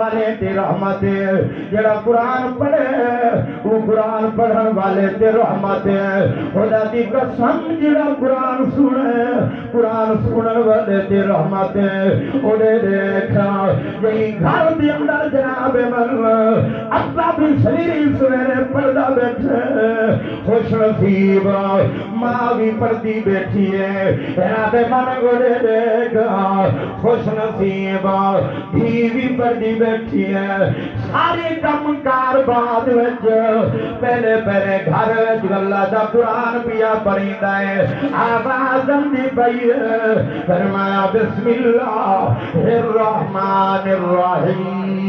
والے تے رحمت ہے، جڑا قرآن پڑھے وہ قرآن پڑھن والے تے رحمت ہے، خدا دی قسم جڑا قرآن سنے قرآن سنن والے تے رحمت ہے۔ اوڑے دیکھا یہی گھر دے اندر جناب من ابا بھی سویرے سویرے پڑھدا بیٹھے، خوش نصیب ماں بھی پڑھتی بیٹھی ہے، جناب من اوڑے دیکھا خوش نصیب دھی بھی پڑھتی بیٹھی ہے، سارے کم کار بعد وچ پہلے پہلے گھر وچ اللہ دا قرآن پیا پڑھیندا ہے، آواز آندی پئی ہے، فرمایا بسم اللہ الرحمن الرحیم،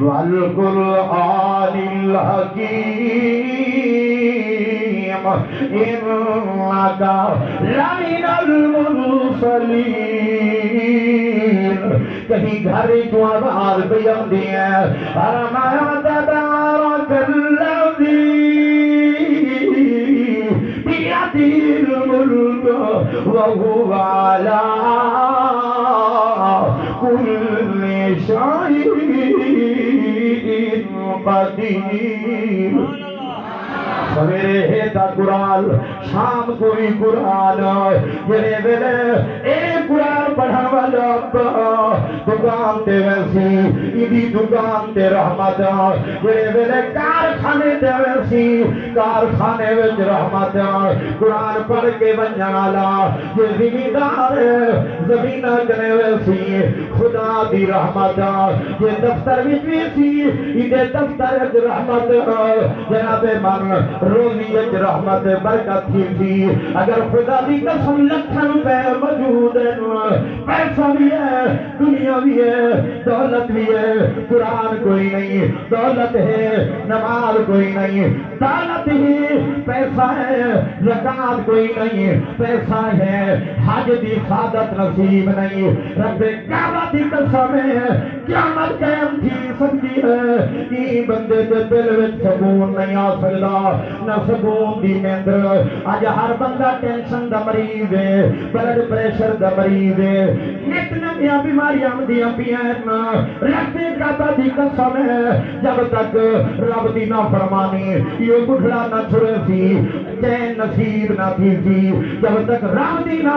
والقرآن الحکیم انک لمن المرسلین۔ کہیں گھر جو آواز بھی آتی ہے، فرمایا تبارک الذی بیدہ الملک وہو علی کل شیء قدیر۔ سویرے ہے تا قرآن، شام کو بھی قرآن، جڑے ویلے اے قرآن پڑھن والا دکان تے ویسی ایدی دکان تے رحمت، جڑے ویلے کارخانے تے ویسی کارخانے وچ رحمت، قرآن پڑھ کے ونجن والا یہ زمیندار زمینہ کنے ویسی خدا دی رحمت، یہ دفتر وچ ویسی ایدے دفتر وچ رحمت، جناب من روزی وچ رحمت برکت تھی، اگر خدا دی قسم لکھن روپے موجود ہیں، پیسہ بھی ہے دنیا بھی ہے دولت بھی ہے، قرآن کوئی نہیں، دولت ہے نماز کوئی نہیں، دولت ہی پیسہ ہے، زکات کوئی نہیں، پیسہ ہے حج دی سعادت نصیب نہیں، رب کعبہ دی قسم ہے قیامت قائم تھی سکتی ہے، یہ بندے دے دل وچ سکون نہیں آ سکتا، نہ سکون دی نیندر۔ آج ہر بندہ ٹینشن دا مریض ہے، بلڈ پریشر دا مریض ہے، نت نویاں بیماریاں دیاں پیاں، رب کعبہ دی قسم ہے جب تک رب دی نافرمانی یہ بڑھڑا نہ چھڑے سی چین نصیب نہ تھی، جب تک رب دی